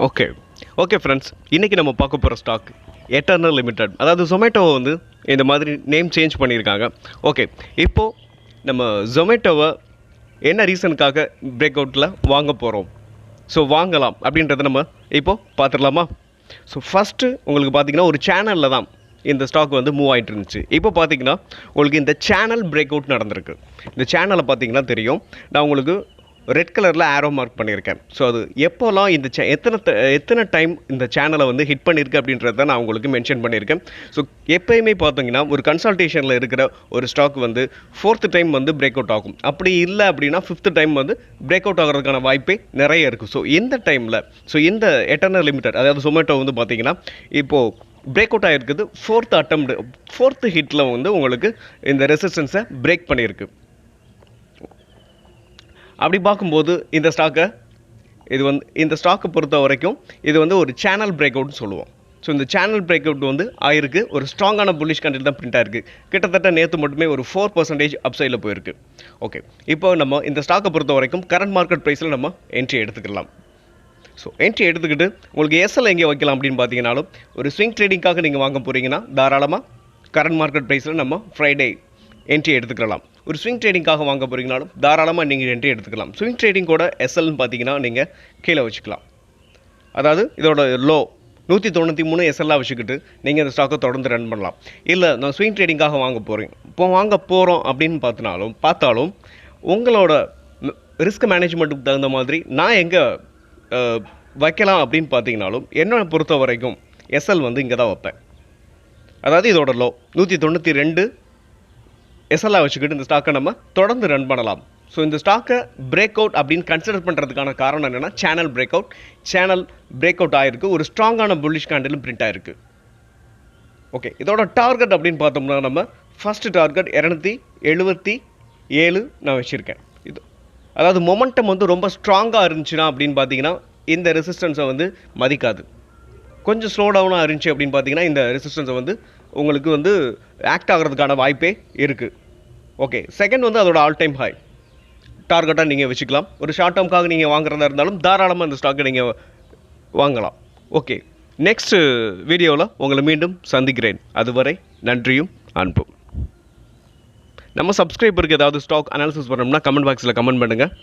Okay okay friends, இன்றைக்கி நம்ம பார்க்க போகிற ஸ்டாக் எட்டர்னல் லிமிடெட். அதாவது ஜொமேட்டோவை வந்து இந்த மாதிரி நேம் சேஞ்ச் பண்ணியிருக்காங்க. ஓகே, இப்போது நம்ம ஜொமேட்டோவை என்ன ரீசனுக்காக பிரேக் அவுட்டில் வாங்க போகிறோம், ஸோ வாங்கலாம் அப்படின்றத நம்ம இப்போது பார்த்துடலாமா? ஸோ ஃபஸ்ட்டு உங்களுக்கு பார்த்திங்கன்னா ஒரு சேனலில் தான் இந்த ஸ்டாக் வந்து மூவ் ஆகிட்டு இருந்துச்சு. இப்போ பார்த்தீங்கன்னா உங்களுக்கு இந்த சேனல் பிரேக் அவுட் நடந்திருக்கு. இந்த சேனலை பார்த்தீங்கன்னா தெரியும், நான் உங்களுக்கு ரெட் கலரில் ஆரோ மார்க் பண்ணியிருக்கேன். ஸோ அது எப்போல்லாம் இந்த எத்தனை டைம் இந்த சேனலை வந்து ஹிட் பண்ணியிருக்கு அப்படின்றத நான் உங்களுக்கு மென்ஷன் பண்ணியிருக்கேன். ஸோ எப்போயுமே பார்த்தீங்கன்னா ஒரு கன்சல்டேஷனில் இருக்கிற ஒரு ஸ்டாக் வந்து 4th டைம் வந்து பிரேக் அவுட் ஆகும். அப்படி இல்லை அப்படின்னா 5th டைம் வந்து பிரேக் அவுட் ஆகிறதுக்கான வாய்ப்பே நிறைய இருக்குது. ஸோ இந்த டைமில் இந்த எட்டர்னல் லிமிடெட் அதாவது ஜொமேட்டோ வந்து பார்த்தீங்கன்னா இப்போது பிரேக் அவுட் ஆகிருக்குது. 4th ஹிட்டில் வந்து உங்களுக்கு இந்த ரெசிஸ்டன்ஸை பிரேக் பண்ணியிருக்கு. அப்படி பார்க்கும்போது இந்த ஸ்டாக்கை பொறுத்த வரைக்கும் இது வந்து ஒரு சேனல் பிரேக் அவுட்னு சொல்லுவோம். ஸோ இந்த சேனல் பிரேக் அவுட் வந்து ஆயிருக்கு, ஒரு ஸ்ட்ராங்கான புல்லிஷ் கண்டில் தான் பிரிண்ட் ஆயிருக்கு. கிட்டத்தட்ட நேற்று மட்டுமே ஒரு 4% அப்சைடில் போயிருக்கு. ஓகே, இப்போ நம்ம இந்த ஸ்டாக்கை பொறுத்த வரைக்கும் கரண்ட் மார்க்கெட் ப்ரைஸில் நம்ம என்ட்ரி எடுத்துக்கலாம். ஸோ என்ட்ரி எடுத்துக்கிட்டு உங்களுக்கு எஸ்எல் எங்கே வைக்கலாம் அப்படின்னு பார்த்தீங்கன்னாலும், ஒரு ஸ்விங் ட்ரேடிங்காக நீங்கள் வாங்க போகிறீங்கன்னா தாராளமாக கரண்ட் மார்க்கெட் ப்ரைஸில் நம்ம ஃப்ரைடே என்ட்ரி எடுத்துக்கலாம். ஒரு ஸ்விங் ட்ரேடிங்காக வாங்க போகிறீங்கனாலும் தாராளமாக நீங்கள் என்ட்ரி எடுத்துக்கலாம். ஸ்விங் ட்ரேடிங்கோட எஸ்எல்னு பார்த்தீங்கன்னா நீங்கள் கீழே வச்சுக்கலாம். அதாவது இதோட லோ 193 எஸ்எல்லாக வச்சுக்கிட்டு நீங்கள் இந்த ஸ்டாக்கை தொடர்ந்து ரன் பண்ணலாம். இல்லை நான் ஸ்விங் ட்ரேடிங்காக வாங்க போகிறோம் அப்படின்னு பார்த்தாலும் உங்களோட ரிஸ்க் மேனேஜ்மெண்ட்டுக்கு தகுந்த மாதிரி நான் எங்கே வைக்கலாம் அப்படின்னு பார்த்தீங்கனாலும் என்னை பொறுத்த வரைக்கும் எஸ்எல் வந்து இங்கே தான் வைப்பேன். அதாவது இதோட லோ 192 எஸ்எல்லாக வச்சுக்கிட்டு இந்த ஸ்டாக்கை நம்ம தொடர்ந்து ரன் பண்ணலாம். ஸோ இந்த ஸ்டாக்கை பிரேக் அவுட் அப்படின்னு கன்சிடர் பண்ணுறதுக்கான காரணம் என்னென்னா சேனல் பிரேக் அவுட் ஆகிருக்கு, ஒரு ஸ்ட்ராங்கான புல்லிஷ் கேண்டிலும் பிரிண்ட் ஆகிருக்கு. ஓகே, இதோட டார்கெட் அப்படின்னு பார்த்தோம்னா நம்ம ஃபஸ்ட்டு டார்கெட் 277 நான் வச்சுருக்கேன். இது அதாவது மொமெண்டம் வந்து ரொம்ப ஸ்ட்ராங்காக இருந்துச்சுன்னா அப்படின்னு பார்த்தீங்கன்னா இந்த ரெசிஸ்டன்ஸை வந்து மதிக்காது. கொஞ்சம் ஸ்லோ டவுனாக இருந்துச்சு அப்படின்னு பார்த்தீங்கன்னா இந்த ரெசிஸ்டன்ஸை வந்து உங்களுக்கு வந்து ஆக்ட் ஆகிறதுக்கான வாய்ப்பே இருக்குது. ஓகே, செகண்ட் வந்து அதோட ஆல் டைம் ஹை டார்கெட்டாக நீங்கள் வச்சுக்கலாம். ஒரு ஷார்ட் டேர்முக்காக நீங்கள் வாங்குறதா இருந்தாலும் தாராளமாக இந்த ஸ்டாக்கை நீங்கள் வாங்கலாம். ஓகே, நெக்ஸ்ட் வீடியோவில் உங்களை மீண்டும் சந்திக்கிறேன். அதுவரை நன்றியும் அன்பும். நம்ம சப்ஸ்கிரைபருக்கு ஏதாவது ஸ்டாக் அனாலிசிஸ் பண்ணோம்னா கமெண்ட் பாக்ஸில் கமெண்ட் பண்ணுங்கள்.